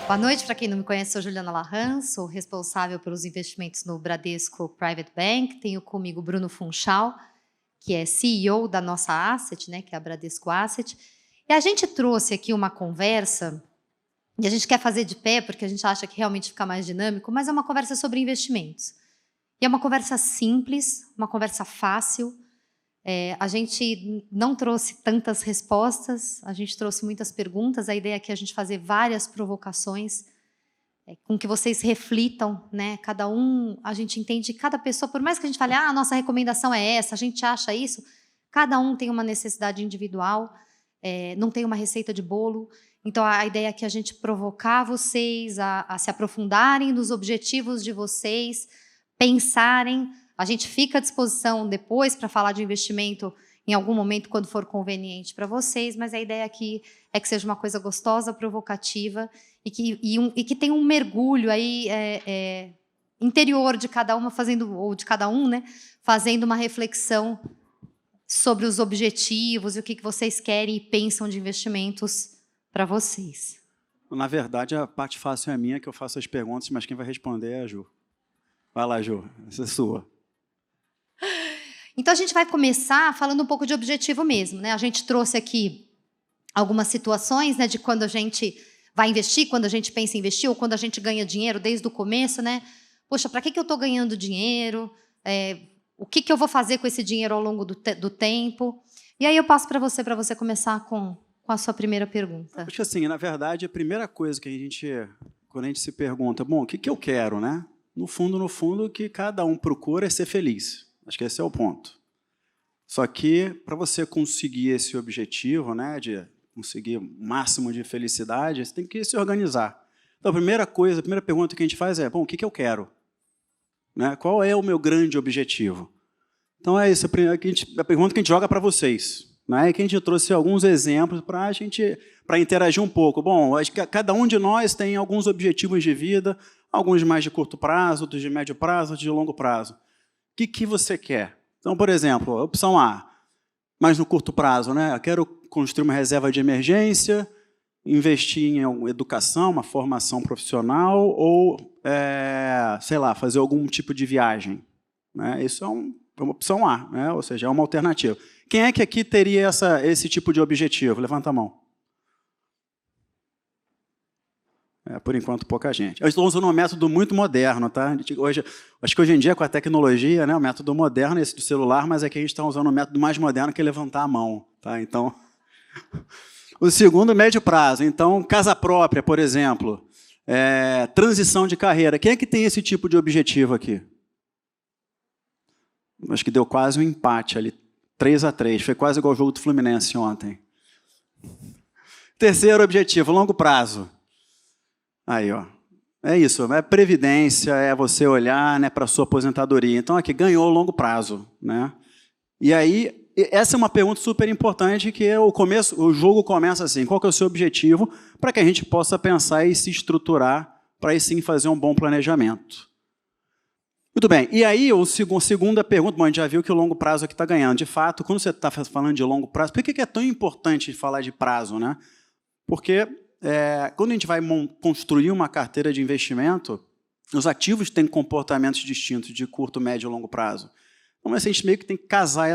Boa noite, para quem não me conhece, sou Juliana Larran, sou responsável pelos investimentos no Bradesco Private Bank. Tenho comigo Bruno Funchal, que é CEO da nossa Asset, né, que é a Bradesco Asset. E a gente trouxe aqui uma conversa, e a gente quer fazer de pé, porque a gente acha que realmente fica mais dinâmico, mas é uma conversa sobre investimentos. E é uma conversa simples, uma conversa fácil. A gente não trouxe tantas respostas, a gente trouxe muitas perguntas. A ideia aqui é a gente fazer várias provocações, com que vocês reflitam, né? Cada um, a gente entende, cada pessoa, por mais que a gente fale, a nossa recomendação é essa, a gente acha isso, cada um tem uma necessidade individual, não tem uma receita de bolo. Então, a ideia aqui é a gente provocar vocês a se aprofundarem nos objetivos de vocês, pensarem. A gente fica à disposição depois para falar de investimento em algum momento, quando for conveniente para vocês, mas a ideia aqui é que seja uma coisa gostosa, provocativa, e que tenha um mergulho aí interior de cada uma, ou de cada um, né, fazendo uma reflexão sobre os objetivos e o que vocês querem e pensam de investimentos para vocês. Na verdade, a parte fácil é minha, que eu faço as perguntas, mas quem vai responder é a Ju. Vai lá, Ju, essa é sua. Então, a gente vai começar falando um pouco de objetivo mesmo, né? A gente trouxe aqui algumas situações, né, de quando a gente vai investir, quando a gente pensa em investir, ou quando a gente ganha dinheiro desde o começo, né? Poxa, para que eu estou ganhando dinheiro? O que eu vou fazer com esse dinheiro ao longo do tempo? E aí eu passo para você começar com a sua primeira pergunta. Acho que assim, na verdade, a primeira coisa que quando a gente se pergunta, bom, o que eu quero, né? No fundo, o que cada um procura é ser feliz. Acho que esse é o ponto. Só que, para você conseguir esse objetivo, né, de conseguir o máximo de felicidade, você tem que se organizar. Então, a primeira pergunta que a gente faz é, bom, o que eu quero? Né? Qual é o meu grande objetivo? Então, é isso, a pergunta que a gente joga para vocês. Né? E que a gente trouxe alguns exemplos para interagir um pouco. Bom, acho que cada um de nós tem alguns objetivos de vida, alguns mais de curto prazo, outros de médio prazo, outros de longo prazo. O que você quer? Então, por exemplo, opção A, mais no curto prazo, né? Eu quero construir uma reserva de emergência, investir em educação, uma formação profissional ou, sei lá, fazer algum tipo de viagem. Né? Isso é uma opção A, né? Ou seja, é uma alternativa. Quem é que aqui teria esse tipo de objetivo? Levanta a mão. Por enquanto, pouca gente. Eu estou usando um método muito moderno, tá? Acho que hoje em dia, com a tecnologia, né, o método moderno é esse do celular, mas aqui a gente está usando um método mais moderno, que é levantar a mão. Tá? Então, o segundo, médio prazo. Então, casa própria, por exemplo. Transição de carreira. Quem é que tem esse tipo de objetivo aqui? Acho que deu quase um empate ali. 3-3. Foi quase igual ao jogo do Fluminense ontem. Terceiro objetivo, longo prazo. Aí, ó. É isso, é previdência, é você olhar, né, para a sua aposentadoria. Então, aqui, ganhou longo prazo. Né? E aí, essa é uma pergunta super importante, que é o jogo começa assim, qual que é o seu objetivo, para que a gente possa pensar e se estruturar para aí sim fazer um bom planejamento. Muito bem, e aí, a segunda pergunta, bom, a gente já viu que o longo prazo aqui está ganhando. De fato, quando você está falando de longo prazo, por que é tão importante falar de prazo? Né? Porque quando a gente vai construir uma carteira de investimento, os ativos têm comportamentos distintos de curto, médio e longo prazo. Então, a gente meio que tem que casar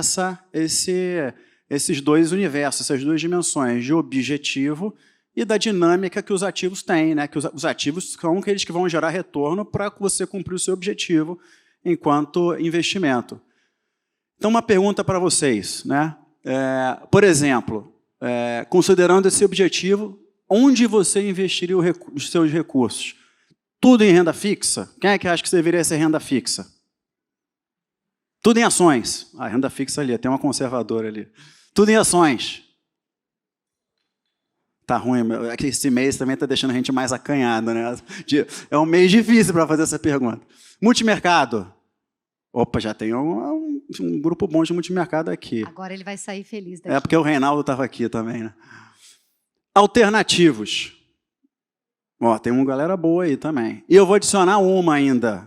esses dois universos, essas duas dimensões de objetivo e da dinâmica que os ativos têm. Né? Que os ativos são aqueles que vão gerar retorno para você cumprir o seu objetivo enquanto investimento. Então, uma pergunta para vocês. Né? Por exemplo, considerando esse objetivo, onde você investiria os seus recursos? Tudo em renda fixa? Quem é que acha que deveria ser renda fixa? Tudo em ações. A renda fixa ali, tem uma conservadora ali. Tudo em ações. Tá ruim, esse mês também está deixando a gente mais acanhada. Né? É um mês difícil para fazer essa pergunta. Multimercado. Opa, já tem um grupo bom de multimercado aqui. Agora ele vai sair feliz daqui. Porque o Reinaldo estava aqui também. Né? Alternativos. Ó, tem uma galera boa aí também. E eu vou adicionar uma ainda.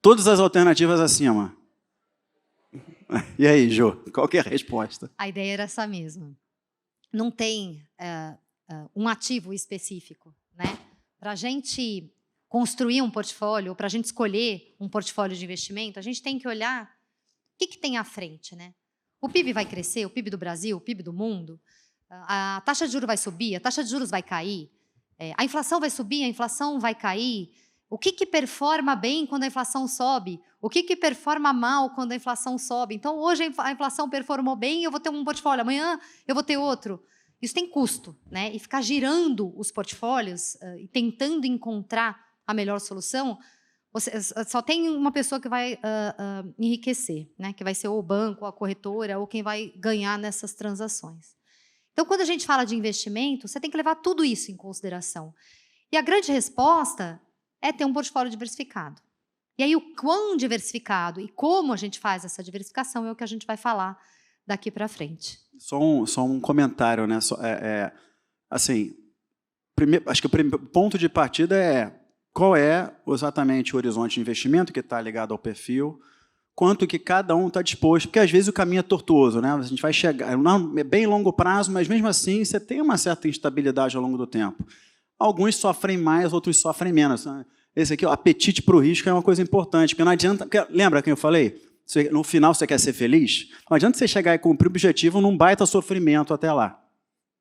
Todas as alternativas acima. E aí, Jô, qual que é a resposta? A ideia era essa mesma. Não tem um ativo específico, né? para a gente construir um portfólio, ou para a gente escolher um portfólio de investimento, a gente tem que olhar o que tem à frente, né? O PIB vai crescer, o PIB do Brasil, o PIB do mundo, a taxa de juros vai subir, a taxa de juros vai cair, a inflação vai subir, a inflação vai cair. O que performa bem quando a inflação sobe? O que performa mal quando a inflação sobe? Então, hoje a inflação performou bem, eu vou ter um portfólio, amanhã eu vou ter outro. Isso tem custo, né? E ficar girando os portfólios e tentando encontrar a melhor solução, só tem uma pessoa que vai enriquecer, né? Que vai ser ou o banco, ou a corretora, ou quem vai ganhar nessas transações. Então, quando a gente fala de investimento, você tem que levar tudo isso em consideração. E a grande resposta é ter um portfólio diversificado. E aí, o quão diversificado e como a gente faz essa diversificação é o que a gente vai falar daqui para frente. Só um comentário, né? Assim, acho que o primeiro ponto de partida é qual é exatamente o horizonte de investimento que está ligado ao perfil, quanto que cada um está disposto, porque às vezes o caminho é tortuoso, né? A gente vai chegar, é bem longo prazo, mas mesmo assim você tem uma certa instabilidade ao longo do tempo. Alguns sofrem mais, outros sofrem menos. Né? Esse aqui, o apetite para o risco é uma coisa importante, porque não adianta... Lembra que eu falei? No final você quer ser feliz? Não adianta você chegar e cumprir o objetivo num baita sofrimento até lá.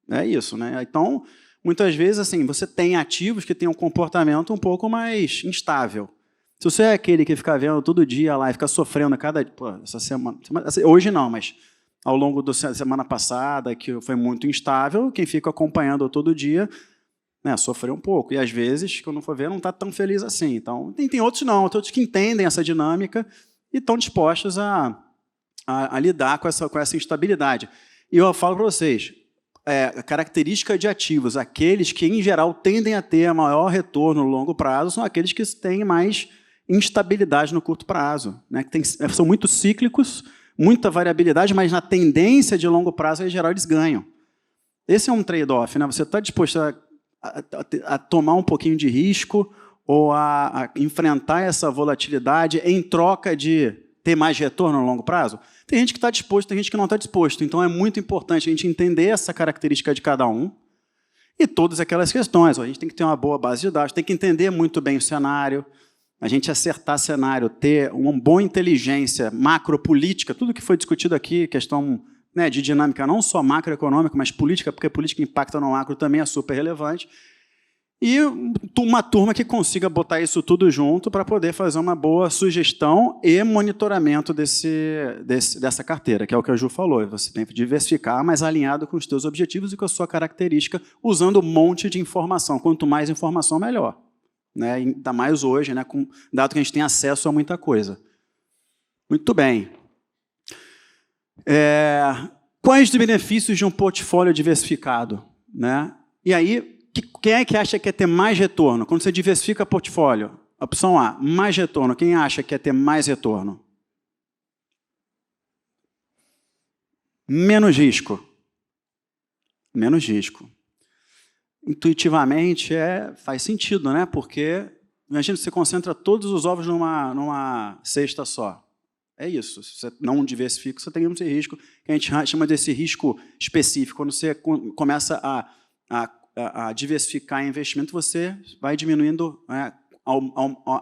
É isso, né? Então, muitas vezes, assim, você tem ativos que têm um comportamento um pouco mais instável. Se você é aquele que fica vendo todo dia lá e fica sofrendo a cada... Pô, essa semana... Hoje não, mas ao longo da semana passada, que foi muito instável, quem fica acompanhando todo dia... sofrer um pouco. E, às vezes, quando for ver, não está tão feliz assim. Então, tem outros não, outros que entendem essa dinâmica e estão dispostos a lidar com essa instabilidade. E eu falo para vocês, a característica de ativos, aqueles que, em geral, tendem a ter maior retorno no longo prazo, são aqueles que têm mais instabilidade no curto prazo. Né? São muito cíclicos, muita variabilidade, mas na tendência de longo prazo, em geral, eles ganham. Esse é um trade-off. Né? Você está disposto a tomar um pouquinho de risco ou a enfrentar essa volatilidade em troca de ter mais retorno no longo prazo? Tem gente que está disposto, tem gente que não está disposto. Então, é muito importante a gente entender essa característica de cada um e todas aquelas questões. A gente tem que ter uma boa base de dados, tem que entender muito bem o cenário, a gente acertar cenário, ter uma boa inteligência macropolítica, tudo que foi discutido aqui, questão... de dinâmica não só macroeconômica, mas política, porque a política impacta no macro também é super relevante, e uma turma que consiga botar isso tudo junto para poder fazer uma boa sugestão e monitoramento dessa carteira, que é o que a Ju falou. Você tem que diversificar, mas alinhado com os seus objetivos e com a sua característica, usando um monte de informação. Quanto mais informação, melhor. Né? Ainda mais hoje, né? Dado que a gente tem acesso a muita coisa. Muito bem. Quais os benefícios de um portfólio diversificado? Né? E aí, quem é que acha que quer ter mais retorno? Quando você diversifica portfólio, opção A, mais retorno. Quem acha que quer ter mais retorno? Menos risco. Menos risco. Intuitivamente, faz sentido, né? Porque, imagina, você concentra todos os ovos numa cesta só. É isso. Se você não diversifica, você tem esse risco, que a gente chama desse risco específico. Quando você começa a diversificar em investimento, você vai diminuindo, né,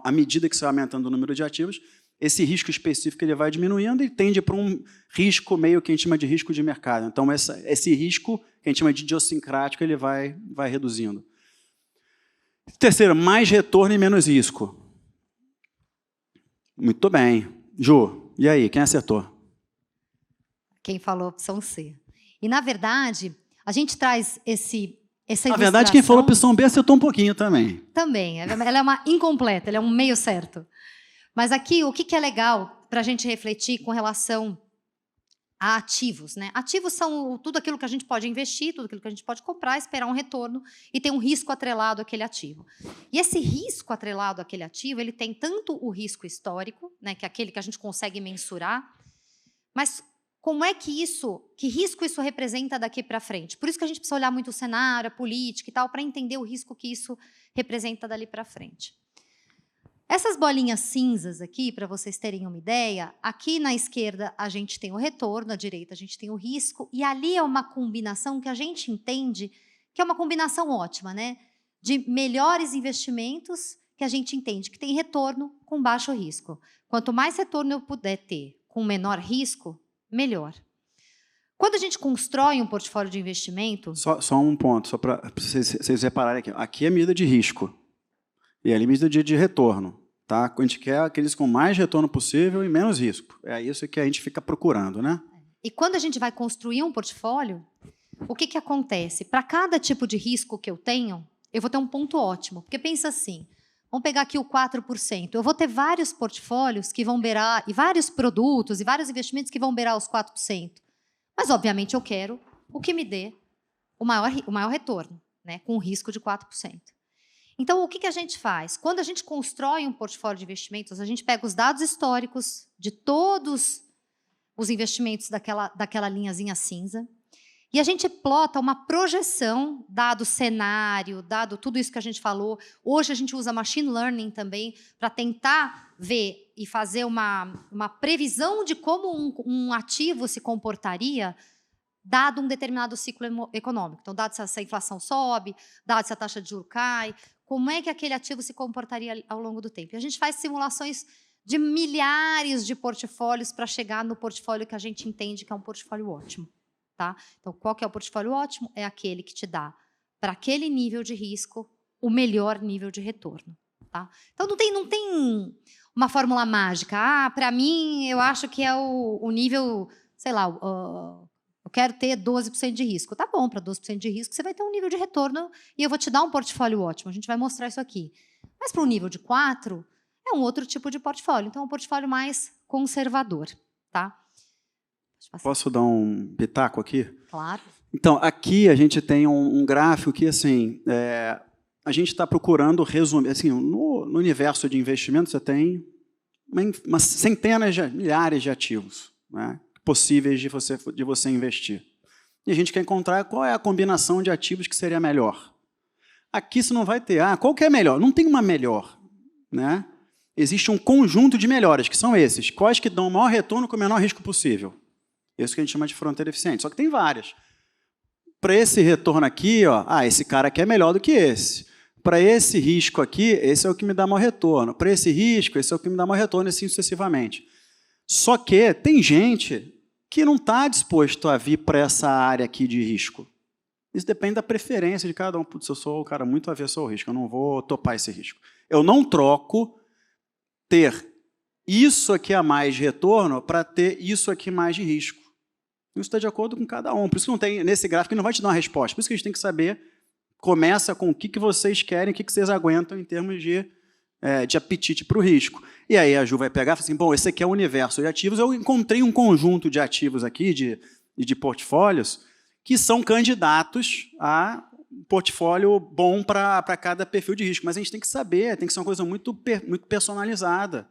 à medida que você vai aumentando o número de ativos, esse risco específico ele vai diminuindo e tende para um risco meio que a gente chama de risco de mercado. Então, esse risco, que a gente chama de idiosincrático, ele vai reduzindo. Terceiro, mais retorno e menos risco. Muito bem. Ju, e aí, quem acertou? Quem falou opção C. E, na verdade, a gente traz essa ilustração... Na verdade, quem falou opção B acertou um pouquinho também. Também. Ela é uma incompleta, ela é um meio certo. Mas aqui, o que é legal para a gente refletir com relação a ativos, né? Ativos são tudo aquilo que a gente pode investir, tudo aquilo que a gente pode comprar, esperar um retorno e ter um risco atrelado àquele ativo. E esse risco atrelado àquele ativo, ele tem tanto o risco histórico, né, que é aquele que a gente consegue mensurar, mas como é que risco isso representa daqui para frente? Por isso que a gente precisa olhar muito o cenário, a política e tal, para entender o risco que isso representa dali para frente. Essas bolinhas cinzas aqui, para vocês terem uma ideia, aqui na esquerda a gente tem o retorno, à direita a gente tem o risco, e ali é uma combinação que a gente entende que é uma combinação ótima, né? de melhores investimentos que a gente entende que tem retorno com baixo risco. Quanto mais retorno eu puder ter com menor risco, melhor. Quando a gente constrói um portfólio de investimento... Só um ponto, só para vocês repararem aqui. Aqui é medida de risco e ali é medida de retorno. Tá? A gente quer aqueles com mais retorno possível e menos risco. É isso que a gente fica procurando, né? E quando a gente vai construir um portfólio, o que acontece? Para cada tipo de risco que eu tenho, eu vou ter um ponto ótimo. Porque pensa assim, vamos pegar aqui o 4%. Eu vou ter vários portfólios que vão beirar, e vários produtos, e vários investimentos que vão beirar os 4%. Mas, obviamente, eu quero o que me dê o maior retorno, né, com um risco de 4%. Então, o que a gente faz? Quando a gente constrói um portfólio de investimentos, a gente pega os dados históricos de todos os investimentos daquela linhazinha cinza e a gente plota uma projeção, dado o cenário, dado tudo isso que a gente falou. Hoje a gente usa machine learning também para tentar ver e fazer uma previsão de como um ativo se comportaria dado um determinado ciclo econômico. Então, dado se essa inflação sobe, dado se a taxa de juros cai, como é que aquele ativo se comportaria ao longo do tempo. E a gente faz simulações de milhares de portfólios para chegar no portfólio que a gente entende que é um portfólio ótimo. Tá? Então, qual que é o portfólio ótimo? É aquele que te dá, para aquele nível de risco, o melhor nível de retorno. Tá? Então, não tem uma fórmula mágica. Para mim, eu acho que é o nível, sei lá, eu quero ter 12% de risco. Tá bom, para 12% de risco, você vai ter um nível de retorno e eu vou te dar um portfólio ótimo. A gente vai mostrar isso aqui. Mas para um nível de 4, é um outro tipo de portfólio. Então, é um portfólio mais conservador. Tá? Posso dar um pitaco aqui? Claro. Então, aqui a gente tem um gráfico que, assim, a gente está procurando resumir. Assim, no universo de investimentos, você tem umas centenas, milhares de ativos, né, possíveis de você investir. E a gente quer encontrar qual é a combinação de ativos que seria melhor. Aqui você não vai ter, qual que é melhor? Não tem uma melhor, né? Existe um conjunto de melhores, que são esses. Quais que dão o maior retorno com o menor risco possível. Isso que a gente chama de fronteira eficiente. Só que tem várias. Para esse retorno aqui, esse cara aqui é melhor do que esse. Para esse risco aqui, esse é o que me dá maior retorno. Para esse risco, esse é o que me dá maior retorno, e assim sucessivamente. Só que tem gente que não está disposto a vir para essa área aqui de risco. Isso depende da preferência de cada um. Putz, eu sou um cara muito avesso ao risco, eu não vou topar esse risco. Eu não troco ter isso aqui a mais de retorno para ter isso aqui mais de risco. Isso está de acordo com cada um. Por isso que não tem, nesse gráfico não vai te dar uma resposta. Por isso que a gente tem que saber, começa com o que vocês querem, o que vocês aguentam em termos de apetite para o risco. E aí a Ju vai pegar e fala assim, bom, esse aqui é o universo de ativos. Eu encontrei um conjunto de ativos aqui, de portfólios, que são candidatos a um portfólio bom para cada perfil de risco. Mas a gente tem que saber, tem que ser uma coisa muito personalizada.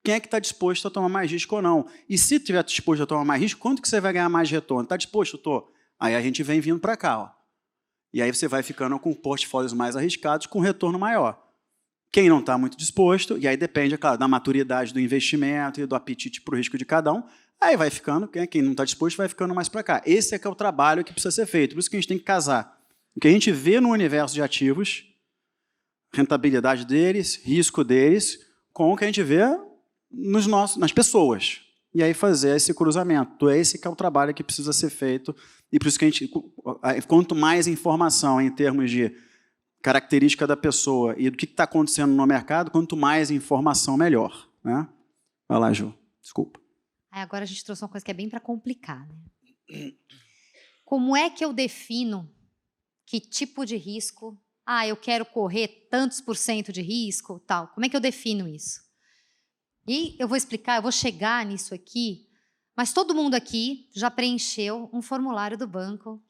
Quem é que está disposto a tomar mais risco ou não? E se estiver disposto a tomar mais risco, quanto que você vai ganhar mais retorno? Está disposto? Estou. Aí a gente vem vindo para cá. E aí você vai ficando com portfólios mais arriscados, com retorno maior. Quem não está muito disposto, e aí depende, é claro, da maturidade do investimento e do apetite para o risco de cada um, aí vai ficando, quem não está disposto vai ficando mais para cá. Esse é que é o trabalho que precisa ser feito. Por isso que a gente tem que casar o que a gente vê no universo de ativos, rentabilidade deles, risco deles, com o que a gente vê nas pessoas. E aí fazer esse cruzamento. Esse que é o trabalho que precisa ser feito. E por isso que quanto mais informação em termos de característica da pessoa e do que está acontecendo no mercado, quanto mais informação, melhor. Né? Vai lá, Ju. Desculpa. Agora a gente trouxe uma coisa que é bem para complicar. Né? Como é que eu defino que tipo de risco? Eu quero correr tantos % de risco, tal. Como é que eu defino isso? E eu vou explicar, eu vou chegar nisso aqui, mas todo mundo aqui já preencheu um formulário do banco,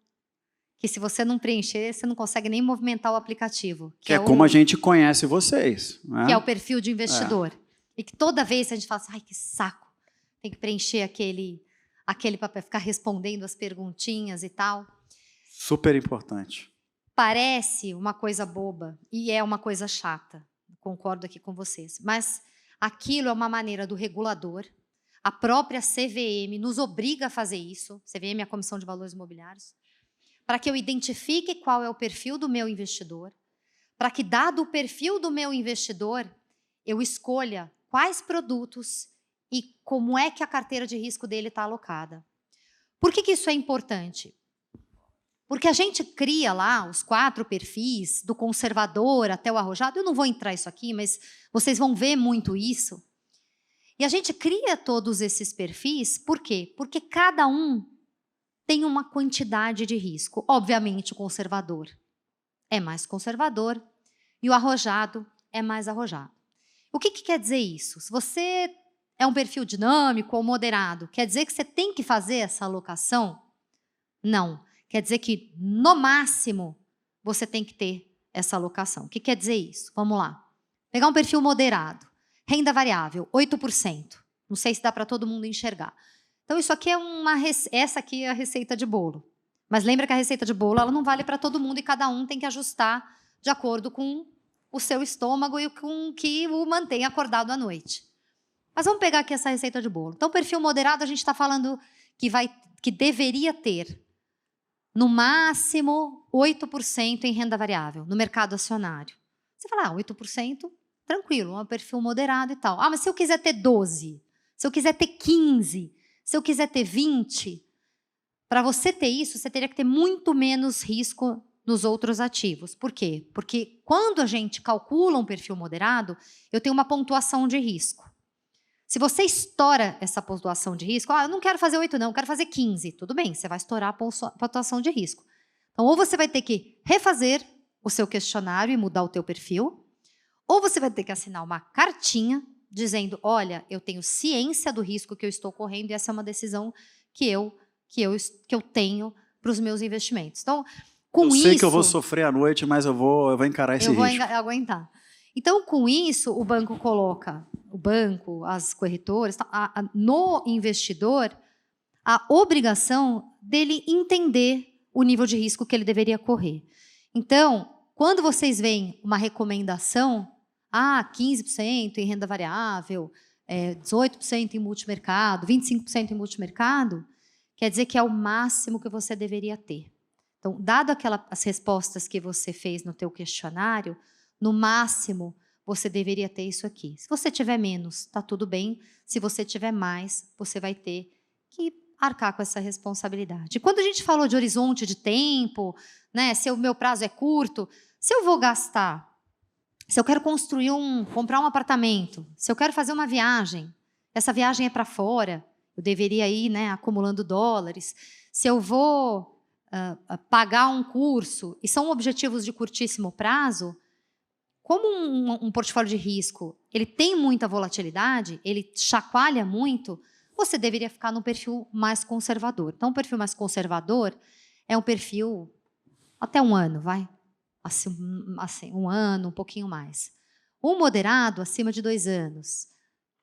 que se você não preencher, você não consegue nem movimentar o aplicativo. Que é como a gente conhece vocês. Né? Que é o perfil de investidor. E que toda vez a gente fala assim, que saco, tem que preencher aquele papel, ficar respondendo as perguntinhas e tal. Super importante. Parece uma coisa boba e é uma coisa chata, concordo aqui com vocês, mas aquilo é uma maneira do regulador, a própria CVM nos obriga a fazer isso, CVM é a Comissão de Valores Imobiliários, para que eu identifique qual é o perfil do meu investidor, para que, dado o perfil do meu investidor, eu escolha quais produtos e como é que a carteira de risco dele está alocada. Por que isso é importante? Porque a gente cria lá os 4 perfis, do conservador até o arrojado. Eu não vou entrar isso aqui, mas vocês vão ver muito isso. E a gente cria todos esses perfis, por quê? Porque cada um tem uma quantidade de risco. Obviamente, o conservador é mais conservador e o arrojado é mais arrojado. O que quer dizer isso? Se você é um perfil dinâmico ou moderado, quer dizer que você tem que fazer essa alocação? Não. Quer dizer que, no máximo, você tem que ter essa alocação. O que quer dizer isso? Vamos lá. Pegar um perfil moderado. Renda variável, 8%. Não sei se dá para todo mundo enxergar. Então, isso aqui é essa aqui é a receita de bolo. Mas lembra que a receita de bolo ela não vale para todo mundo e cada um tem que ajustar de acordo com o seu estômago e com o que o mantém acordado à noite. Mas vamos pegar aqui essa receita de bolo. Então, perfil moderado, a gente está falando que deveria ter, no máximo, 8% em renda variável, no mercado acionário. Você fala, 8%, tranquilo, um perfil moderado e tal. Mas se eu quiser ter 12%, se eu quiser ter 15%, se eu quiser ter 20%, para você ter isso, você teria que ter muito menos risco nos outros ativos. Por quê? Porque quando a gente calcula um perfil moderado, eu tenho uma pontuação de risco. Se você estoura essa pontuação de risco, eu não quero fazer 8 não, eu quero fazer 15. Tudo bem, você vai estourar a pontuação de risco. Então, ou você vai ter que refazer o seu questionário e mudar o teu perfil, ou você vai ter que assinar uma cartinha dizendo, olha, eu tenho ciência do risco que eu estou correndo e essa é uma decisão que eu tenho para os meus investimentos. Então, com isso... Eu sei que eu vou sofrer à noite, mas eu vou encarar esse risco. Eu vou aguentar. Então, com isso, o banco coloca, as corretoras, no investidor, a obrigação dele entender o nível de risco que ele deveria correr. Então, quando vocês veem uma recomendação, 15% em renda variável, 18% em multimercado, 25% em multimercado, quer dizer que é o máximo que você deveria ter. Então, dado as respostas que você fez no teu questionário, no máximo, você deveria ter isso aqui. Se você tiver menos, está tudo bem. Se você tiver mais, você vai ter que arcar com essa responsabilidade. Quando a gente falou de horizonte de tempo, né, se o meu prazo é curto, se eu vou gastar, se eu quero comprar um apartamento, se eu quero fazer uma viagem, essa viagem é para fora, eu deveria ir, né, acumulando dólares. Se eu vou pagar um curso, e são objetivos de curtíssimo prazo, como um portfólio de risco, ele tem muita volatilidade, ele chacoalha muito, você deveria ficar no perfil mais conservador. Então, o perfil mais conservador é um perfil até 1 ano, vai? Assim, 1 ano, um pouquinho mais. Um moderado, acima de 2 anos.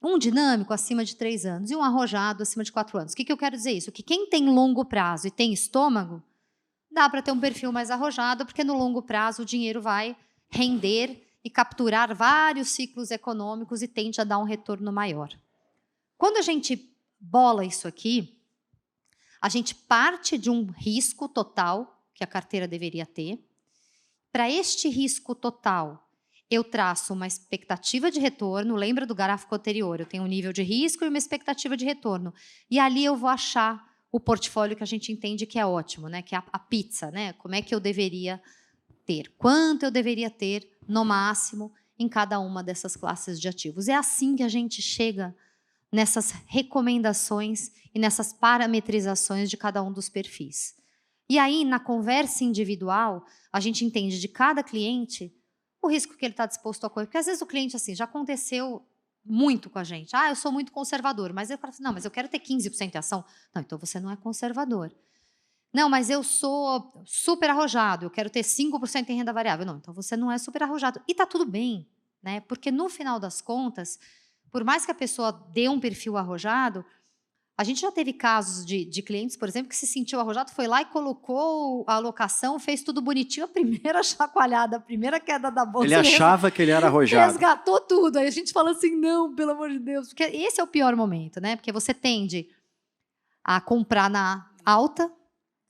Um dinâmico, acima de 3 anos. E um arrojado, acima de 4 anos. O que eu quero dizer isso? Que quem tem longo prazo e tem estômago, dá para ter um perfil mais arrojado, porque no longo prazo o dinheiro vai render e capturar vários ciclos econômicos e tende a dar um retorno maior. Quando a gente bola isso aqui, a gente parte de um risco total que a carteira deveria ter. Para este risco total, eu traço uma expectativa de retorno. Lembra do gráfico anterior? Eu tenho um nível de risco e uma expectativa de retorno. E ali eu vou achar o portfólio que a gente entende que é ótimo, né? Que é a pizza, né? Como é que eu deveria ter? Quanto eu deveria ter, no máximo, em cada uma dessas classes de ativos? É assim que a gente chega nessas recomendações e nessas parametrizações de cada um dos perfis. E aí, na conversa individual, a gente entende de cada cliente o risco que ele está disposto a correr. Porque, às vezes, o cliente, assim, já aconteceu muito com a gente. Eu sou muito conservador. Mas eu falo assim, não, mas eu quero ter 15% de ação. Não, então você não é conservador. Não, mas eu sou super arrojado, eu quero ter 5% em renda variável. Não, então você não é super arrojado. E está tudo bem, né? Porque, no final das contas, por mais que a pessoa dê um perfil arrojado, a gente já teve casos de clientes, por exemplo, que se sentiu arrojado, foi lá e colocou a alocação, fez tudo bonitinho, a primeira chacoalhada, a primeira queda da bolsa. Ele achava que ele era arrojado. Resgatou tudo. Aí a gente fala assim, não, pelo amor de Deus. Porque esse é o pior momento, né? Porque você tende a comprar na alta,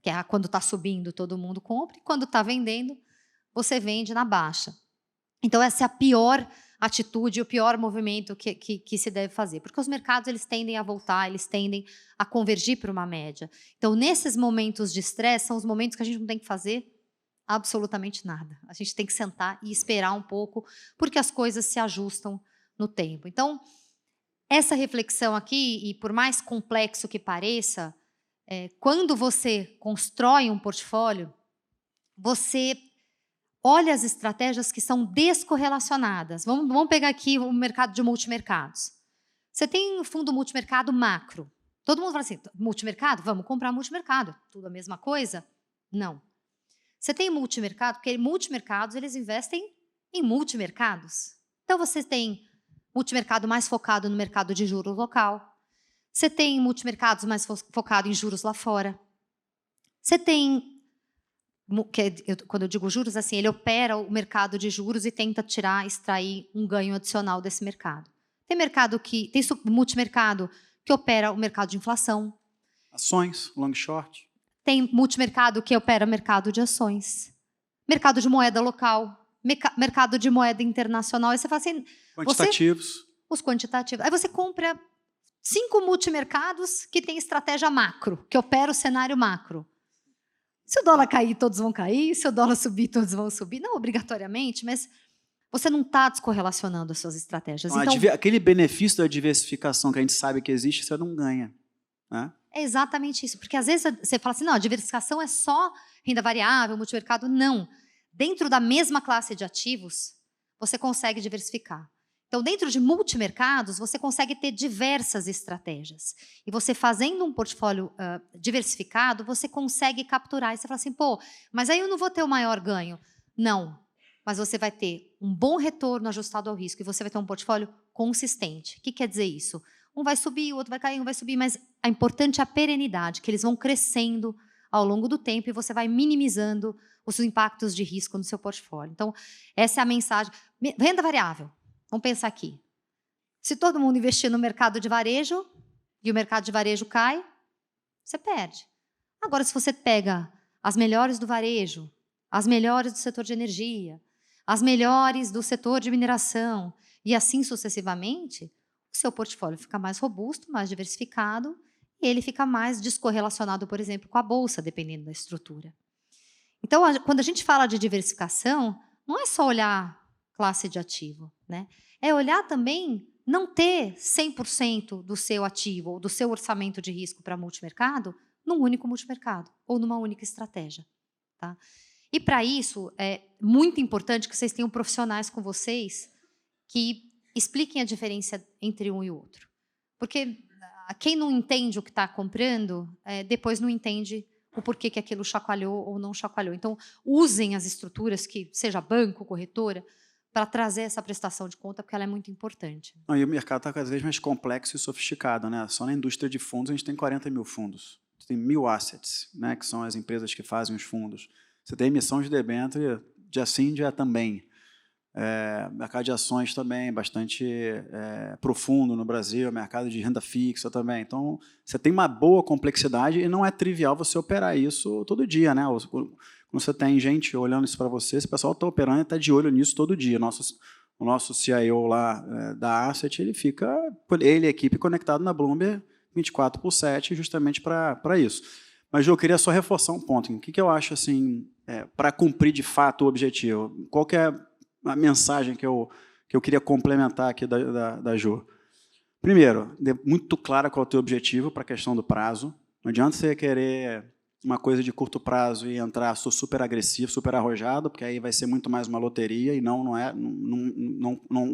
que é quando está subindo, todo mundo compra, e quando está vendendo, você vende na baixa. Então, essa é a pior atitude, o pior movimento que se deve fazer. Porque os mercados eles tendem a voltar, eles tendem a convergir para uma média. Então, nesses momentos de estresse, são os momentos que a gente não tem que fazer absolutamente nada. A gente tem que sentar e esperar um pouco, porque as coisas se ajustam no tempo. Então, essa reflexão aqui, e por mais complexo que pareça, quando você constrói um portfólio, você olha as estratégias que são descorrelacionadas. Vamos pegar aqui o mercado de multimercados. Você tem um fundo multimercado macro. Todo mundo fala assim, multimercado? Vamos comprar multimercado. Tudo a mesma coisa? Não. Você tem multimercado, porque multimercados eles investem em multimercados. Então, você tem multimercado mais focado no mercado de juros local. Você tem multimercados mais focado em juros lá fora. Você tem, quando eu digo juros, assim, ele opera o mercado de juros e tenta extrair um ganho adicional desse mercado. Tem multimercado que opera o mercado de inflação. Ações, long short. Tem multimercado que opera o mercado de ações. Mercado de moeda local. Mercado de moeda internacional. Aí você fala assim... Quantitativos. Os quantitativos. Aí você compra 5 multimercados que têm estratégia macro, que opera o cenário macro. Se o dólar cair, todos vão cair. Se o dólar subir, todos vão subir. Não obrigatoriamente, mas você não está descorrelacionando as suas estratégias. Então, aquele benefício da diversificação que a gente sabe que existe, você não ganha. Né? É exatamente isso. Porque às vezes você fala assim, não, a diversificação é só renda variável, multimercado. Não. Dentro da mesma classe de ativos, você consegue diversificar. Então, dentro de multimercados, você consegue ter diversas estratégias. E você fazendo um portfólio diversificado, você consegue capturar. E você fala assim, pô, mas aí eu não vou ter o maior ganho. Não, mas você vai ter um bom retorno ajustado ao risco e você vai ter um portfólio consistente. O que quer dizer isso? Um vai subir, o outro vai cair, um vai subir, mas a importante é a perenidade, que eles vão crescendo ao longo do tempo e você vai minimizando os impactos de risco no seu portfólio. Então, essa é a mensagem. Renda variável. Vamos pensar aqui. Se todo mundo investir no mercado de varejo e o mercado de varejo cai, você perde. Agora, se você pega as melhores do varejo, as melhores do setor de energia, as melhores do setor de mineração e assim sucessivamente, o seu portfólio fica mais robusto, mais diversificado e ele fica mais descorrelacionado, por exemplo, com a bolsa, dependendo da estrutura. Então, quando a gente fala de diversificação, não é só olhar classe de ativo, né? É olhar também, não ter 100% do seu ativo ou do seu orçamento de risco para multimercado num único multimercado ou numa única estratégia. Tá? E para isso, é muito importante que vocês tenham profissionais com vocês que expliquem a diferença entre um e o outro. Porque quem não entende o que está comprando, depois não entende o porquê que aquilo chacoalhou ou não chacoalhou. Então, usem as estruturas, que seja banco, corretora, para trazer essa prestação de conta, porque ela é muito importante. E o mercado está cada vez mais complexo e sofisticado. Né? Só na indústria de fundos a gente tem 40 mil fundos. Tem 1000 assets, né? Que são as empresas que fazem os fundos. Você tem emissão de debênture, dia sim, dia também. Mercado de ações também, bastante profundo no Brasil, mercado de renda fixa também. Então, você tem uma boa complexidade e não é trivial você operar isso todo dia. Né? Quando você tem gente olhando isso para você, esse pessoal está operando e está de olho nisso todo dia. O nosso CIO lá da Asset, ele e a equipe conectado na Bloomberg 24/7 justamente para isso. Mas eu queria só reforçar um ponto. O que eu acho assim, para cumprir de fato o objetivo? Qual que é a mensagem que eu queria complementar aqui da Jo? Primeiro, muito clara qual é o teu objetivo para a questão do prazo. Não adianta você querer uma coisa de curto prazo e entrar super agressivo, super arrojado, porque aí vai ser muito mais uma loteria e não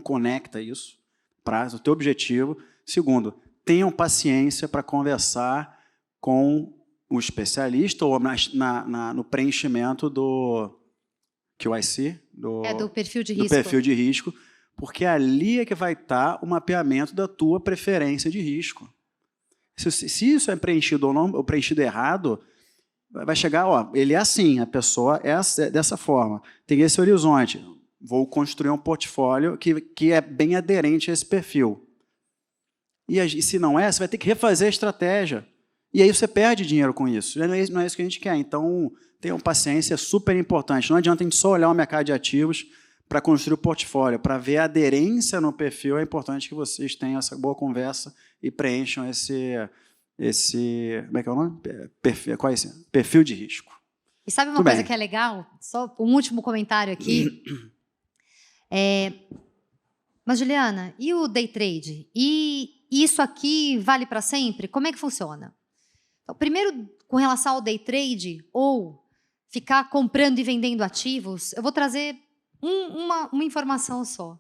conecta isso. Prazo, o teu objetivo. Segundo, tenham paciência para conversar com o especialista ou no preenchimento do QIC, do perfil de risco. Do perfil de risco, porque ali é que vai estar o mapeamento da tua preferência de risco. Se isso é preenchido ou não, ou preenchido errado, vai chegar, ele é assim, a pessoa é dessa forma, tem esse horizonte, vou construir um portfólio que é bem aderente a esse perfil. E se não é, você vai ter que refazer a estratégia. E aí você perde dinheiro com isso. Não é isso que a gente quer. Então, tenham paciência, é super importante. Não adianta a gente só olhar o mercado de ativos para construir o portfólio. Para ver a aderência no perfil, é importante que vocês tenham essa boa conversa e preencham esse como é que é o nome? Qual é esse? Perfil de risco. E sabe uma coisa que é legal? Só um último comentário aqui. Mas, Juliana, e o day trade? E isso aqui vale para sempre? Como é que funciona? Então, primeiro, com relação ao day trade, ou ficar comprando e vendendo ativos, eu vou trazer uma informação só.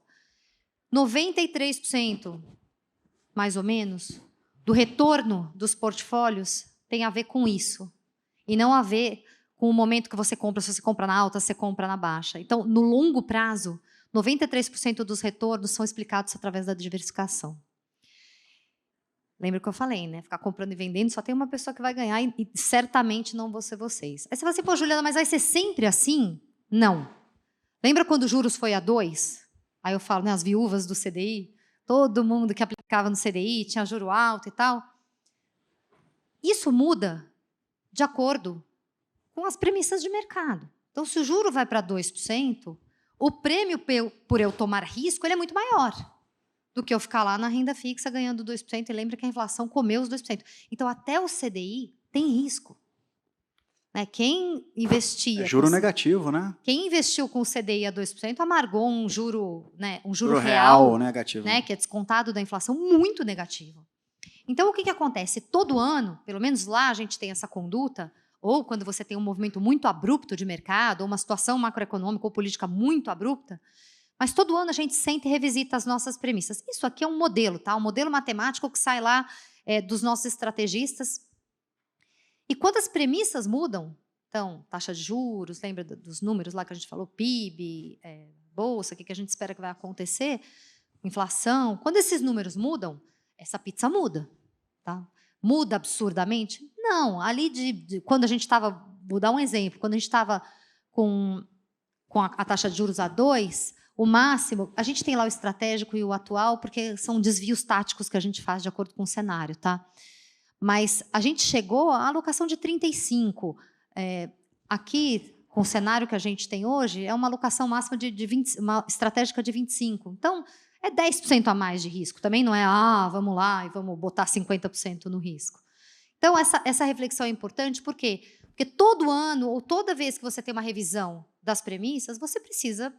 93%, mais ou menos, do retorno dos portfólios tem a ver com isso. E não a ver com o momento que você compra, se você compra na alta, se você compra na baixa. Então, no longo prazo, 93% dos retornos são explicados através da diversificação. Lembra que eu falei, né? Ficar comprando e vendendo, só tem uma pessoa que vai ganhar e certamente não vão ser vocês. Aí você fala assim, pô, Juliana, mas vai ser sempre assim? Não. Lembra quando os juros foi a 2? Aí eu falo, né, as viúvas do CDI, todo mundo que aplicava no CDI tinha juro alto e tal. Isso muda de acordo com as premissas de mercado. Então, se o juro vai para 2%, o prêmio por eu tomar risco ele é muito maior do que eu ficar lá na renda fixa ganhando 2%. E lembra que a inflação comeu os 2%. Então, até o CDI tem risco. Né? Quem investia... É juro negativo, né? Quem investiu com o CDI a 2% amargou um juro, né, um juro real negativo. Né, que é descontado da inflação, muito negativo. Então, o que acontece? Todo ano, pelo menos lá, a gente tem essa conduta, ou quando você tem um movimento muito abrupto de mercado, ou uma situação macroeconômica ou política muito abrupta, mas todo ano a gente senta e revisita as nossas premissas. Isso aqui é um modelo, tá? Um modelo matemático que sai lá dos nossos estrategistas. E quando as premissas mudam, então, taxa de juros, lembra dos números lá que a gente falou, PIB, bolsa, o que a gente espera que vai acontecer, inflação, quando esses números mudam, essa pizza muda, tá? Muda absurdamente? Não, ali quando a gente estava, vou dar um exemplo, quando a gente estava com a taxa de juros a 2, o máximo, a gente tem lá o estratégico e o atual, porque são desvios táticos que a gente faz de acordo com o cenário, tá? Mas a gente chegou à alocação de 35. Aqui, com o cenário que a gente tem hoje, é uma alocação máxima de 20, uma estratégica de 25. Então, é 10% a mais de risco. Também não é, vamos lá e vamos botar 50% no risco. Então, essa reflexão é importante, por quê? Porque todo ano, ou toda vez que você tem uma revisão das premissas, você precisa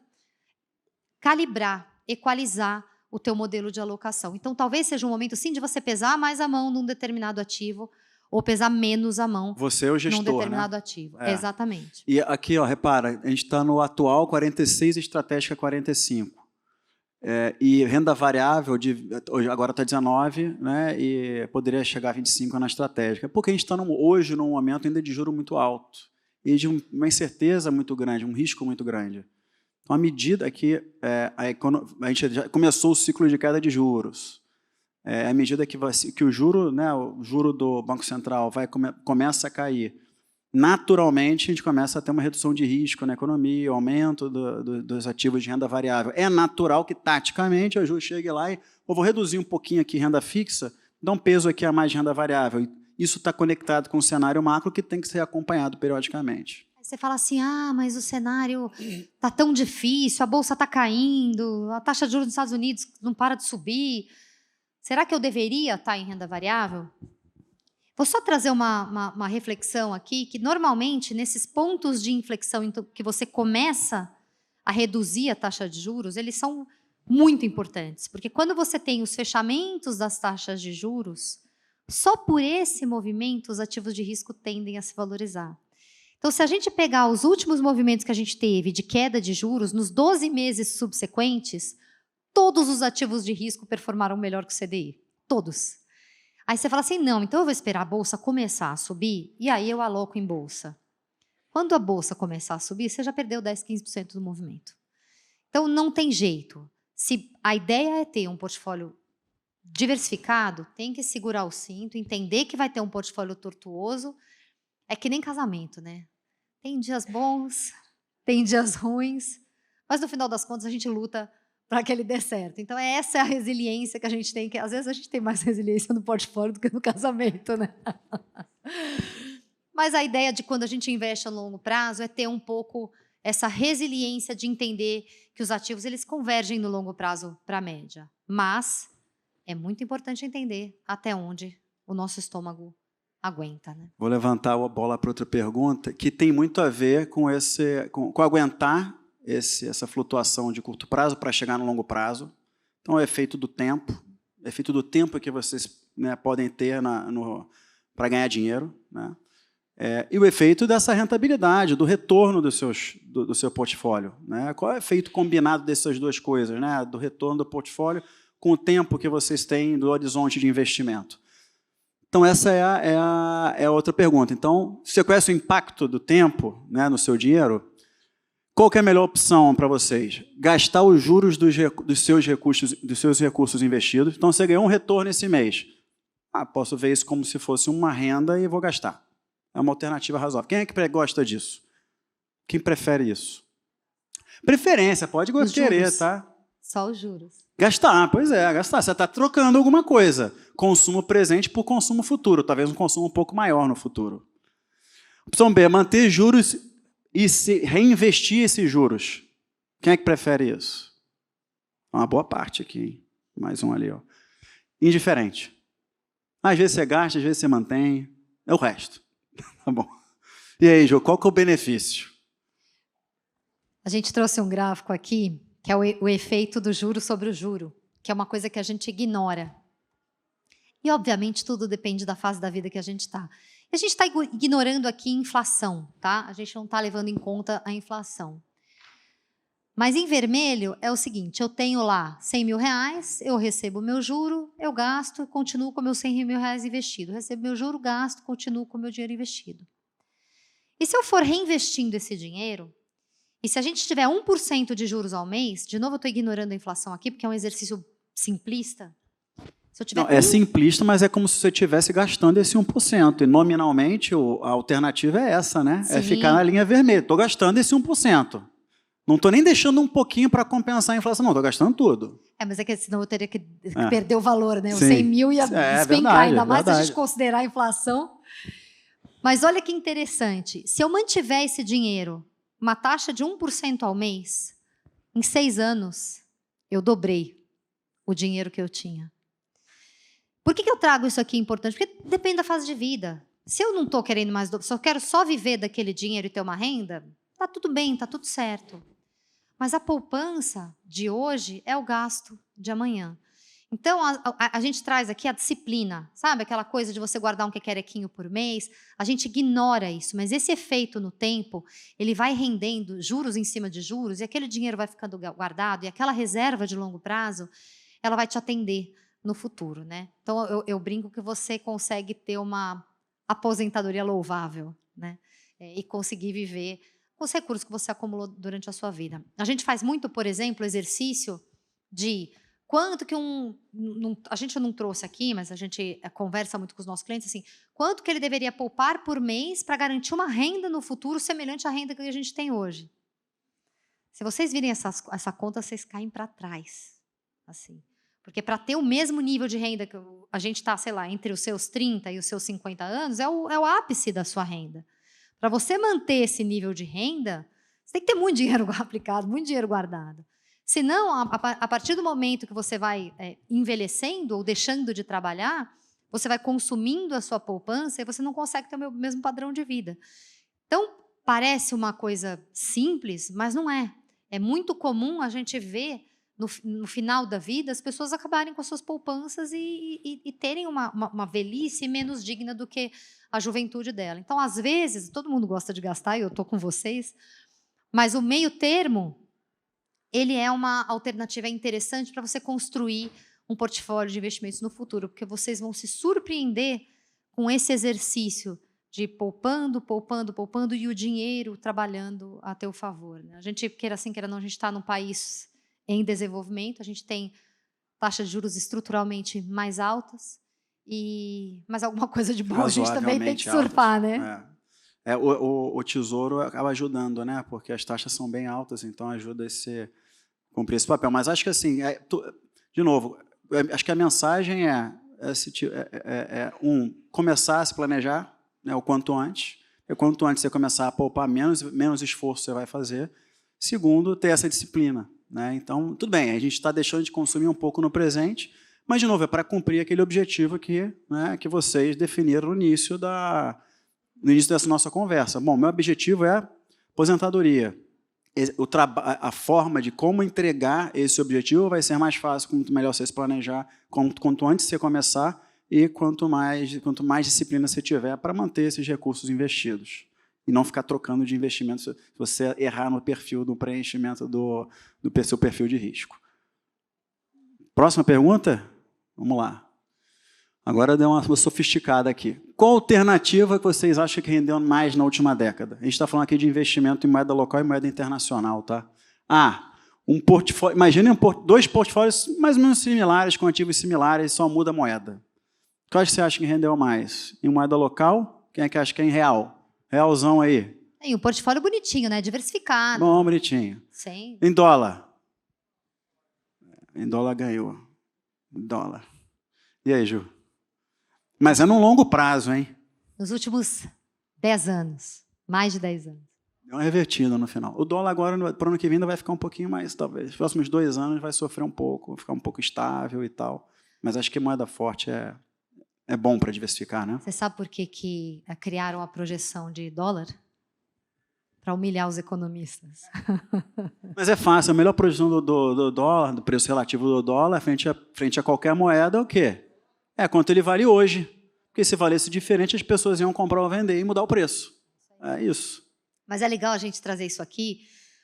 calibrar, equalizar o teu modelo de alocação. Então, talvez seja um momento, sim, de você pesar mais a mão num determinado ativo ou pesar menos a mão você é o gestor, num determinado né? ativo. Exatamente. E aqui, ó, repara, a gente está no atual 46, estratégica 45. E renda variável, agora está 19, né, e poderia chegar a 25 na estratégica. Porque a gente está hoje num momento ainda de juro muito alto e de uma incerteza muito grande, um risco muito grande. Então, à medida que a gente já começou o ciclo de queda de juros, à medida que o juro, né, o juro do Banco Central começa a cair, naturalmente a gente começa a ter uma redução de risco na economia, o aumento dos ativos de renda variável. É natural que, taticamente, a Ju chegue lá e eu vou reduzir um pouquinho aqui renda fixa, dar um peso aqui a mais de renda variável. Isso está conectado com o cenário macro que tem que ser acompanhado periodicamente. Você fala assim, mas o cenário está tão difícil, a bolsa está caindo, a taxa de juros nos Estados Unidos não para de subir. Será que eu deveria estar em renda variável? Vou só trazer uma reflexão aqui, que normalmente, nesses pontos de inflexão em que você começa a reduzir a taxa de juros, eles são muito importantes, porque quando você tem os fechamentos das taxas de juros, só por esse movimento os ativos de risco tendem a se valorizar. Então, se a gente pegar os últimos movimentos que a gente teve de queda de juros, nos 12 meses subsequentes, todos os ativos de risco performaram melhor que o CDI. Todos. Aí você fala assim, não, então eu vou esperar a bolsa começar a subir e aí eu aloco em bolsa. Quando a bolsa começar a subir, você já perdeu 10, 15% do movimento. Então, não tem jeito. Se a ideia é ter um portfólio diversificado, tem que segurar o cinto, entender que vai ter um portfólio tortuoso. É que nem casamento, né? Tem dias bons, tem dias ruins, mas no final das contas a gente luta para que ele dê certo. Então, essa é a resiliência que a gente tem, que às vezes a gente tem mais resiliência no portfólio do que no casamento, né? Mas a ideia de quando a gente investe a longo prazo é ter um pouco essa resiliência de entender que os ativos eles convergem no longo prazo para a média. Mas é muito importante entender até onde o nosso estômago aguenta, né? Vou levantar a bola para outra pergunta, que tem muito a ver com aguentar essa flutuação de curto prazo para chegar no longo prazo. Então, o efeito do tempo que vocês, né, podem ter para ganhar dinheiro, né? E o efeito dessa rentabilidade, do retorno do seu portfólio, né? Qual é o efeito combinado dessas duas coisas, né? Do retorno do portfólio com o tempo que vocês têm do horizonte de investimento? Então, essa é a outra pergunta. Então, se você conhece o impacto do tempo, né, no seu dinheiro, qual que é a melhor opção para vocês? Gastar os juros dos seus recursos investidos. Então, você ganhou um retorno esse mês. Posso ver isso como se fosse uma renda e vou gastar. É uma alternativa razoável. Quem é que gosta disso? Quem prefere isso? Preferência, pode querer, tá? Só os juros. Gastar, pois é, gastar. Você está trocando alguma coisa. Consumo presente por consumo futuro. Talvez um consumo um pouco maior no futuro. Opção B, manter juros e reinvestir esses juros. Quem é que prefere isso? Uma boa parte aqui, hein? Mais um ali, ó. Indiferente. Às vezes você gasta, às vezes você mantém. É o resto. Tá bom. E aí, Jô, qual que é o benefício? A gente trouxe um gráfico aqui, que é o efeito do juro sobre o juro, que é uma coisa que a gente ignora. E, obviamente, tudo depende da fase da vida que a gente está. E a gente está ignorando aqui inflação, tá? A gente não está levando em conta a inflação. Mas em vermelho é o seguinte, eu tenho lá 100 mil reais, eu recebo meu juro, eu gasto e continuo com meus 100 mil reais investido. Recebo meu juro, gasto, continuo com meu dinheiro investido. E se eu for reinvestindo esse dinheiro, e se a gente tiver 1% de juros ao mês, de novo eu estou ignorando a inflação aqui, porque é um exercício simplista. Se eu tiver Não, é simplista, mas é como se você estivesse gastando esse 1%. E nominalmente a alternativa é essa, né? Sim. É ficar na linha vermelha. Estou gastando esse 1%. Não estou nem deixando um pouquinho para compensar a inflação, não. Estou gastando tudo. Mas é que senão eu teria que perder o valor, né? Os Sim. 100 mil ia despencar, verdade, ainda mais se a verdade. gente considerar a inflação. Mas olha que interessante. Se eu mantiver esse dinheiro, uma taxa de 1% ao mês, em 6 anos, eu dobrei o dinheiro que eu tinha. Por que eu trago isso aqui importante? Porque depende da fase de vida. Se eu não estou querendo mais, se eu quero só viver daquele dinheiro e ter uma renda, tá tudo bem, tá tudo certo. Mas a poupança de hoje é o gasto de amanhã. Então, a gente traz aqui a disciplina, sabe? Aquela coisa de você guardar um quequerequinho por mês. A gente ignora isso, mas esse efeito no tempo, ele vai rendendo juros em cima de juros, e aquele dinheiro vai ficando guardado, e aquela reserva de longo prazo, ela vai te atender no futuro, né? Então, eu brinco que você consegue ter uma aposentadoria louvável, né? E conseguir viver com os recursos que você acumulou durante a sua vida. A gente faz muito, por exemplo, exercício de quanto que a gente não trouxe aqui, mas a gente conversa muito com os nossos clientes, assim, quanto que ele deveria poupar por mês para garantir uma renda no futuro semelhante à renda que a gente tem hoje. Se vocês virem essa conta, vocês caem para trás. Assim. Porque para ter o mesmo nível de renda que a gente está, sei lá, entre os seus 30 e os seus 50 anos, é o ápice da sua renda. Para você manter esse nível de renda, você tem que ter muito dinheiro aplicado, muito dinheiro guardado. Senão, a partir do momento que você vai envelhecendo ou deixando de trabalhar, você vai consumindo a sua poupança e você não consegue ter o mesmo padrão de vida. Então, parece uma coisa simples, mas não é. É muito comum a gente ver, no final da vida, as pessoas acabarem com as suas poupanças e terem uma velhice menos digna do que a juventude dela. Então, às vezes, todo mundo gosta de gastar, e eu estou com vocês, mas o meio termo, ele é uma alternativa interessante para você construir um portfólio de investimentos no futuro, porque vocês vão se surpreender com esse exercício de poupando, poupando, poupando e o dinheiro trabalhando a teu favor. Né? A gente, queira assim, queira não, a gente está num país em desenvolvimento, a gente tem taxas de juros estruturalmente mais altas, mas alguma coisa de bom a gente também tem que surfar, altas, né? O Tesouro acaba ajudando, né? Porque as taxas são bem altas, então ajuda a cumprir esse papel. Mas acho que, assim, de novo, acho que a mensagem começar a se planejar, né, o quanto antes. E quanto antes você começar a poupar, menos esforço você vai fazer. Segundo, ter essa disciplina, né? Então, tudo bem, a gente está deixando de consumir um pouco no presente, mas, de novo, é para cumprir aquele objetivo que vocês definiram no início dessa nossa conversa. Bom, meu objetivo é aposentadoria. A forma de como entregar esse objetivo vai ser mais fácil, quanto melhor você se planejar, quanto antes você começar e quanto mais disciplina você tiver para manter esses recursos investidos. E não ficar trocando de investimento se você errar no perfil do preenchimento do seu perfil de risco. Próxima pergunta? Vamos lá. Agora deu uma sofisticada aqui. Qual alternativa que vocês acham que rendeu mais na última década? A gente está falando aqui de investimento em moeda local e moeda internacional, tá? Um portfólio. Imagine dois portfólios mais ou menos similares, com ativos similares, só muda a moeda. Qual que você acha que rendeu mais? Em moeda local? Quem é que acha que é em real? Realzão aí. E um portfólio bonitinho, né? Diversificado. Bom, bonitinho. Sim. Em dólar? Em dólar ganhou. Em dólar. E aí, Ju? Mas é num longo prazo, hein? Nos últimos 10 anos. Mais de 10 anos. Deu uma revertida no final. O dólar agora, para o ano que vem, ainda vai ficar um pouquinho mais, talvez. Nos próximos 2 anos vai sofrer um pouco, vai ficar um pouco estável e tal. Mas acho que moeda forte é bom para diversificar, né? Você sabe por que criaram a projeção de dólar? Para humilhar os economistas. Mas é fácil, a melhor projeção do dólar, do preço relativo do dólar, frente a qualquer moeda, é o quê? É quanto ele vale hoje. Porque se valesse diferente, as pessoas iam comprar ou vender e mudar o preço. É isso. Mas é legal a gente trazer isso aqui,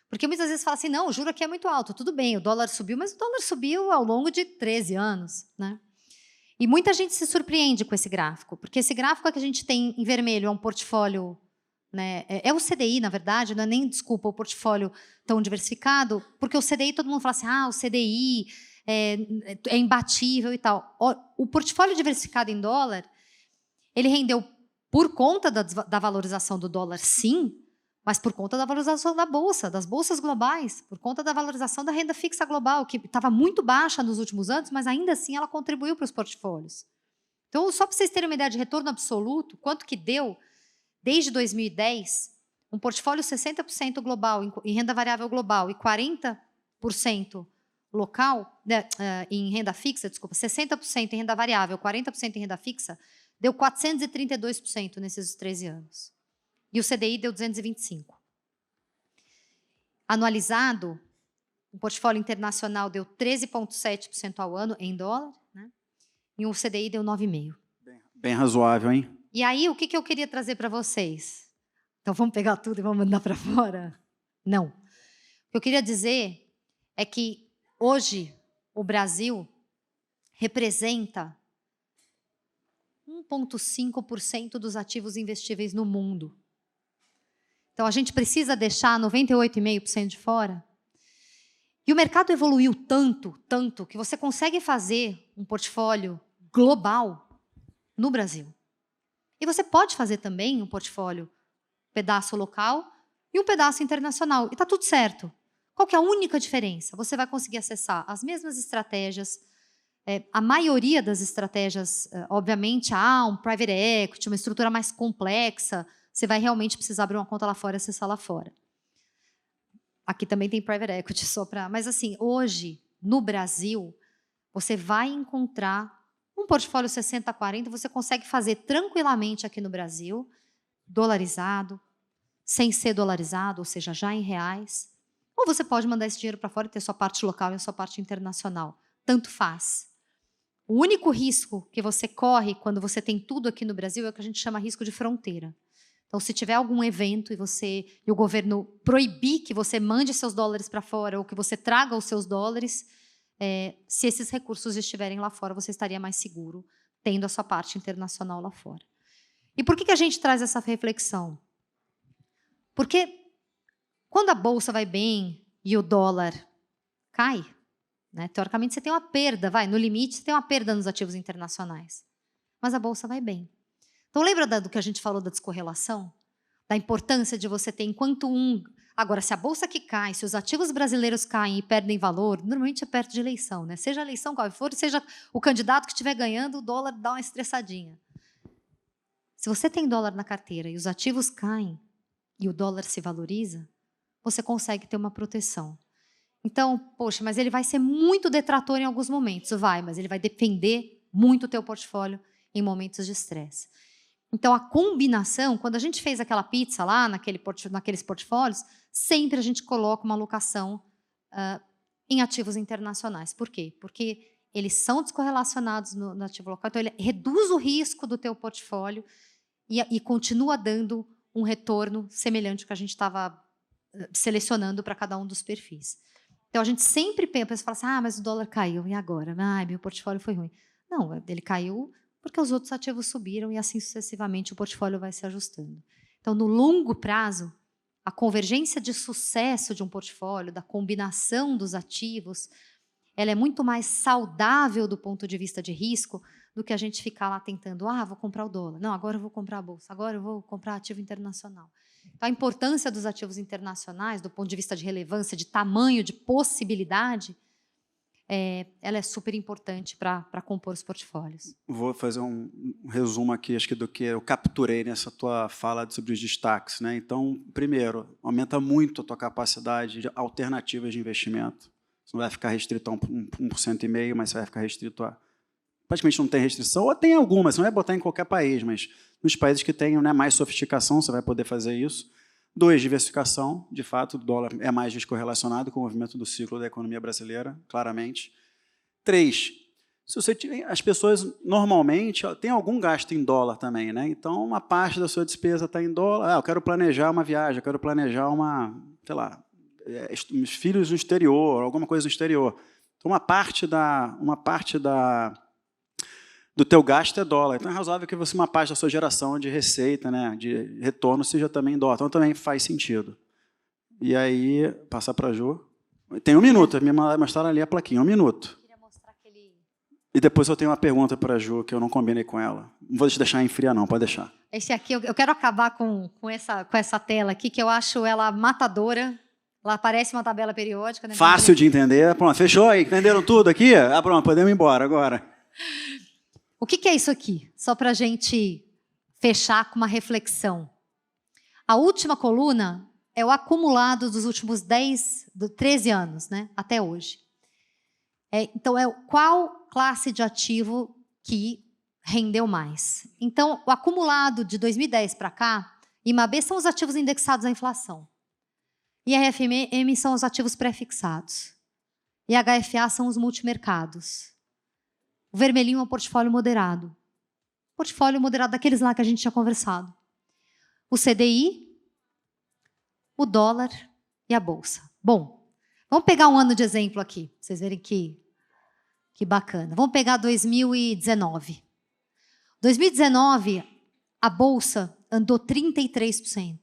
porque muitas vezes fala assim, não, o juro aqui é muito alto. Tudo bem, o dólar subiu, mas o dólar subiu ao longo de 13 anos, né? E muita gente se surpreende com esse gráfico, porque esse gráfico que a gente tem em vermelho é um portfólio, né, é o CDI, na verdade, não é nem, desculpa, o portfólio tão diversificado, porque o CDI, todo mundo fala assim, o CDI é imbatível e tal. O portfólio diversificado em dólar, ele rendeu por conta da valorização do dólar, sim, mas por conta da valorização da bolsa, das bolsas globais, por conta da valorização da renda fixa global, que estava muito baixa nos últimos anos, mas ainda assim ela contribuiu para os portfólios. Então, só para vocês terem uma ideia de retorno absoluto, quanto que deu, desde 2010, um portfólio 60% global em renda variável global e 40% local, em renda fixa, desculpa, 60% em renda variável, 40% em renda fixa, deu 432% nesses 13 anos. E o CDI deu 225%. Anualizado, o portfólio internacional deu 13,7% ao ano em dólar, né? E o CDI deu 9,5%. Bem razoável, hein? E aí, o que eu queria trazer para vocês? Então, vamos pegar tudo e vamos mandar para fora? Não. O que eu queria dizer é que, hoje, o Brasil representa 1,5% dos ativos investíveis no mundo. Então, a gente precisa deixar 98,5% de fora. E o mercado evoluiu tanto, que você consegue fazer um portfólio global no Brasil. E você pode fazer também um portfólio pedaço local e um pedaço internacional. E está tudo certo. Qual que é a única diferença? Você vai conseguir acessar as mesmas estratégias. A maioria das estratégias, obviamente, há um private equity, uma estrutura mais complexa. Você vai realmente precisar abrir uma conta lá fora e acessar lá fora. Aqui também tem private equity só para... Mas, assim, hoje, no Brasil, você vai encontrar um portfólio 60-40, você consegue fazer tranquilamente aqui no Brasil, dolarizado, sem ser dolarizado, ou seja, já em reais. Ou você pode mandar esse dinheiro para fora e ter sua parte local e a sua parte internacional. Tanto faz. O único risco que você corre quando você tem tudo aqui no Brasil é o que a gente chama risco de fronteira. Então, se tiver algum evento e o governo proibir que você mande seus dólares para fora ou que você traga os seus dólares, se esses recursos estiverem lá fora, você estaria mais seguro, tendo a sua parte internacional lá fora. E por que a gente traz essa reflexão? Porque quando a bolsa vai bem e o dólar cai, né, teoricamente você tem uma perda, no limite você tem uma perda nos ativos internacionais. Mas a bolsa vai bem. Então, lembra do que a gente falou da descorrelação? Da importância de você ter enquanto Agora, se a bolsa que cai, se os ativos brasileiros caem e perdem valor, normalmente é perto de eleição, né? Seja a eleição qual for, seja o candidato que estiver ganhando, o dólar dá uma estressadinha. Se você tem dólar na carteira e os ativos caem e o dólar se valoriza, você consegue ter uma proteção. Então, poxa, mas ele vai ser muito detrator em alguns momentos. Vai, mas ele vai defender muito o teu portfólio em momentos de estresse. Então, a combinação, quando a gente fez aquela pizza lá, naqueles portfólios, sempre a gente coloca uma alocação em ativos internacionais. Por quê? Porque eles são descorrelacionados no ativo local, então ele reduz o risco do teu portfólio e continua dando um retorno semelhante ao que a gente estava selecionando para cada um dos perfis. Então, a gente sempre pensa e fala assim, mas o dólar caiu, e agora? Meu portfólio foi ruim. Não, ele caiu porque os outros ativos subiram e assim sucessivamente o portfólio vai se ajustando. Então, no longo prazo, a convergência de sucesso de um portfólio, da combinação dos ativos, ela é muito mais saudável do ponto de vista de risco do que a gente ficar lá tentando, vou comprar o dólar, não, agora eu vou comprar a bolsa, agora eu vou comprar ativo internacional. Então, a importância dos ativos internacionais, do ponto de vista de relevância, de tamanho, de possibilidade, ela é super importante para compor os portfólios. Vou fazer um resumo aqui, acho que do que eu capturei nessa tua fala sobre os destaques, né? Então, primeiro, aumenta muito a tua capacidade de alternativas de investimento. Você não vai ficar restrito a 1,5%, mas você vai ficar restrito a... Praticamente não tem restrição, ou tem alguma, você não vai botar em qualquer país, mas nos países que tenham, né, mais sofisticação, você vai poder fazer isso. 2, diversificação. De fato, o dólar é mais descorrelacionado com o movimento do ciclo da economia brasileira, claramente. 3, se você as pessoas normalmente têm algum gasto em dólar também, né? Então, uma parte da sua despesa está em dólar. Eu quero planejar uma viagem, eu quero planejar sei lá, meus filhos no exterior, alguma coisa no exterior. Então, uma parte do teu gasto é dólar. Então, é razoável que uma parte da sua geração de receita, né, de retorno, seja também em dólar. Então, também faz sentido. E aí, passar para a Ju. Tem 1 minuto, me mostraram ali a plaquinha, 1 minuto. E depois eu tenho uma pergunta para a Ju, que eu não combinei com ela. Não vou te deixar enfriar, não, pode deixar. Esse aqui, eu quero acabar com essa tela aqui, que eu acho ela matadora. Ela parece uma tabela periódica. Né? Fácil de entender. Pronto, fechou aí? Entenderam tudo aqui? Pronto, podemos ir embora agora. O que é isso aqui? Só para a gente fechar com uma reflexão. A última coluna é o acumulado dos últimos 13 anos, né, até hoje. Então, qual classe de ativo que rendeu mais? Então, o acumulado de 2010 para cá, IMAB são os ativos indexados à inflação. IRFM são os ativos pré-fixados. E HFA são os multimercados. O vermelhinho é um portfólio moderado. Portfólio moderado daqueles lá que a gente tinha conversado. O CDI, o dólar e a bolsa. Bom, vamos pegar um ano de exemplo aqui, para vocês verem que bacana. Vamos pegar 2019. 2019, a bolsa andou 33%.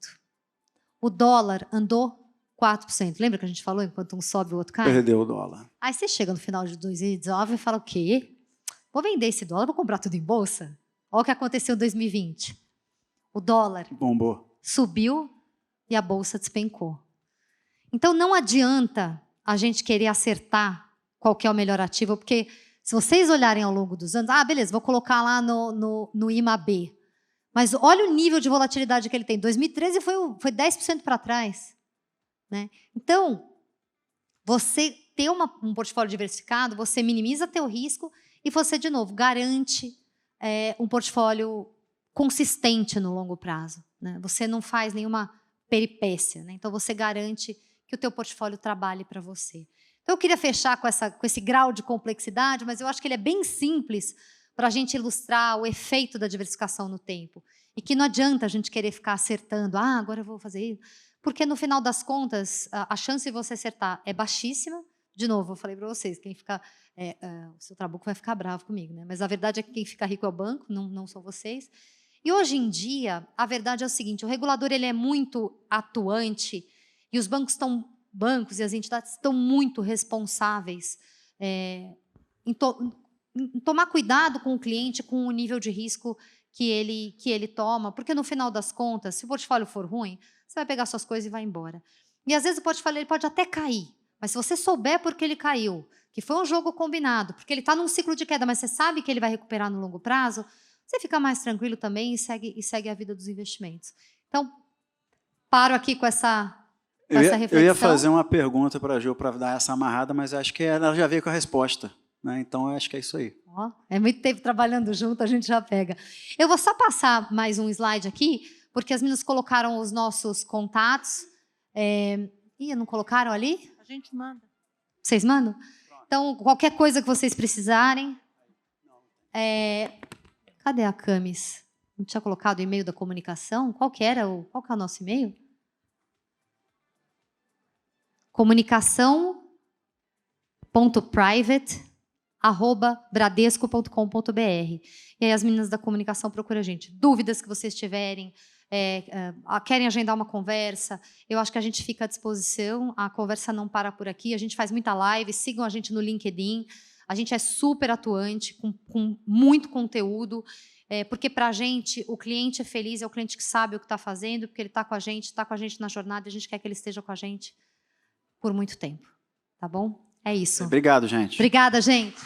O dólar andou 4%. Lembra que a gente falou enquanto um sobe o outro cai? Perdeu o dólar. Aí você chega no final de 2019 e fala o quê? Vou vender esse dólar, vou comprar tudo em bolsa? Olha o que aconteceu em 2020. O dólar bombou, subiu e a bolsa despencou. Então, não adianta a gente querer acertar qual que é o melhor ativo, porque se vocês olharem ao longo dos anos, beleza, vou colocar lá no IMAB. Mas olha o nível de volatilidade que ele tem. 2013 foi 10% para trás. Né? Então, você ter um portfólio diversificado, você minimiza teu risco e você, de novo, garante um portfólio consistente no longo prazo. Né? Você não faz nenhuma peripécia. Né? Então, você garante que o teu portfólio trabalhe para você. Então, eu queria fechar com esse grau de complexidade, mas eu acho que ele é bem simples para a gente ilustrar o efeito da diversificação no tempo. E que não adianta a gente querer ficar acertando, agora eu vou fazer isso, porque, no final das contas, a chance de você acertar é baixíssima. De novo, eu falei para vocês, quem fica... o seu trabuco vai ficar bravo comigo, né? Mas a verdade é que quem fica rico é o banco, não são vocês. E, hoje em dia, a verdade é o seguinte, o regulador ele é muito atuante e os bancos e as entidades estão muito responsáveis em tomar cuidado com o cliente, com o nível de risco que ele toma, porque, no final das contas, se o portfólio for ruim, você vai pegar suas coisas e vai embora. E, às vezes, o portfólio ele pode até cair, mas se você souber por que ele caiu, que foi um jogo combinado, porque ele está num ciclo de queda, mas você sabe que ele vai recuperar no longo prazo, você fica mais tranquilo também e segue a vida dos investimentos. Então, paro aqui com essa essa Eu reflexão. ia fazer uma pergunta para a Ju para dar essa amarrada, mas acho que ela já veio com a resposta, né? Então, eu acho que é isso aí. Ó, é muito tempo trabalhando junto, a gente já pega. Eu vou só passar mais um slide aqui, porque as meninas colocaram os nossos contatos. Ih, não colocaram ali? A gente manda. Vocês mandam? Então, qualquer coisa que vocês precisarem. Cadê a Camis? Não tinha colocado o e-mail da comunicação? Qual que é o nosso e-mail? comunicação.private@bradesco.com.br. E aí as meninas da comunicação procuram a gente. Dúvidas que vocês tiverem, querem agendar uma conversa, eu acho que a gente fica à disposição. A conversa não para por aqui. A gente faz muita live, sigam a gente no LinkedIn. A gente é super atuante, com muito conteúdo, porque para a gente o cliente é feliz, é o cliente que sabe o que está fazendo, porque ele está com a gente na jornada, e a gente quer que ele esteja com a gente por muito tempo. Tá bom? É isso. Obrigado, gente. Obrigada, gente.